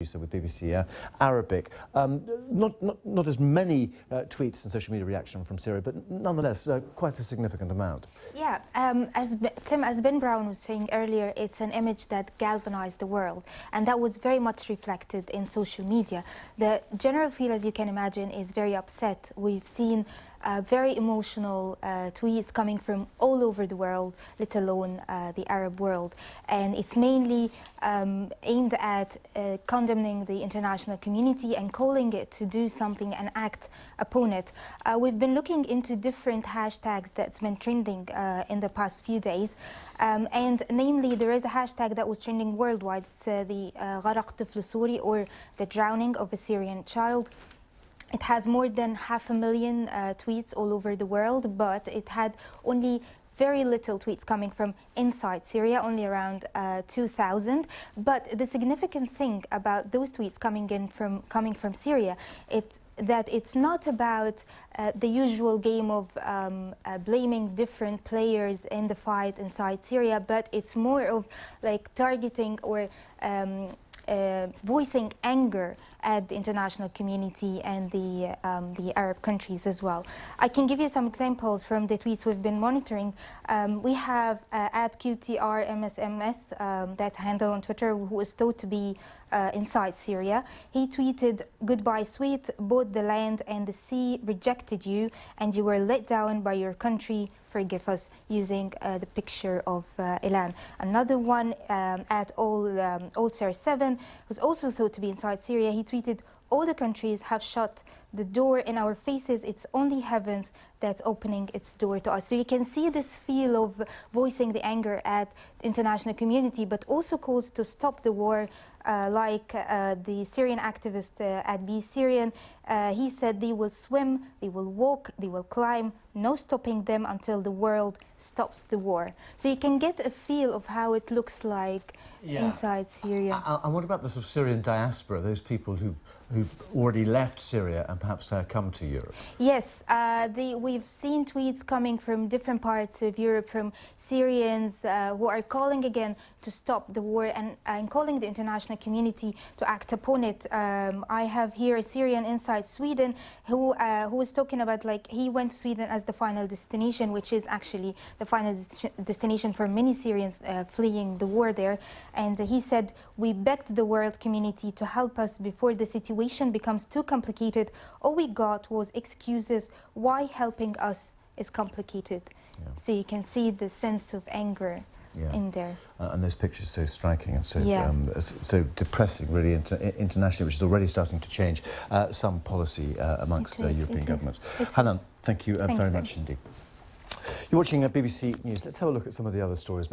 With BBC Arabic. Not as many tweets and social media reaction from Syria, but nonetheless quite a significant amount. Yeah, as Ben Brown was saying earlier, it's an image that galvanized the world, and that was very much reflected in social media. The general feel, as you can imagine, is very upset. We've seen very emotional tweets coming from all over the world, let alone the Arab world. And it's mainly aimed at condemning the international community and calling it to do something and act upon it. We've been looking into different hashtags that's been trending in the past few days. And namely, there is a hashtag that was trending worldwide. It's the غرق طفل سوري, or the drowning of a Syrian child. It has more than 500,000 tweets all over the world, but it had only very little tweets coming from inside Syria, only around 2,000. But the significant thing about those tweets coming from Syria, that it's not about the usual game of blaming different players in the fight inside Syria, but it's more of like targeting or voicing anger at the international community and the Arab countries as well. I can give you some examples from the tweets we've been monitoring. We have at QTRMSMS, that handle on Twitter, who is thought to be inside Syria. He tweeted, "Goodbye, sweet, both the land and the sea rejected you, and you were let down by your country. Forgive us," using the picture of Aylan. Another one at All7 was also thought to be inside Syria. He tweeted, "All the countries have shut the door in our faces. It's only heavens that's opening its door to us." So you can see this feel of voicing the anger at the international community, but also calls to stop the war, like the Syrian activist at Be Syrian. He said they will swim, they will walk, they will climb, no stopping them until the world stops the war. So you can get a feel of how it looks like inside Syria. And what about the sort of Syrian diaspora, those people who've already left Syria and perhaps come to Europe? Yes, we've seen tweets coming from different parts of Europe from Syrians who are calling again to stop the war and calling the international community to act upon it. I have here a Syrian inside Sweden who was talking about, like, he went to Sweden as the final destination, which is actually the final destination for many Syrians fleeing the war there. And he said, "We begged the world community to help us before the situation becomes too complicated. All we got was excuses why helping us is complicated." Yeah. So you can see the sense of anger in there. And those pictures so striking and so so depressing, really, internationally, which is already starting to change some policy amongst European governments. Hanan, thank you very much indeed. You're watching BBC News. Let's have a look at some of the other stories.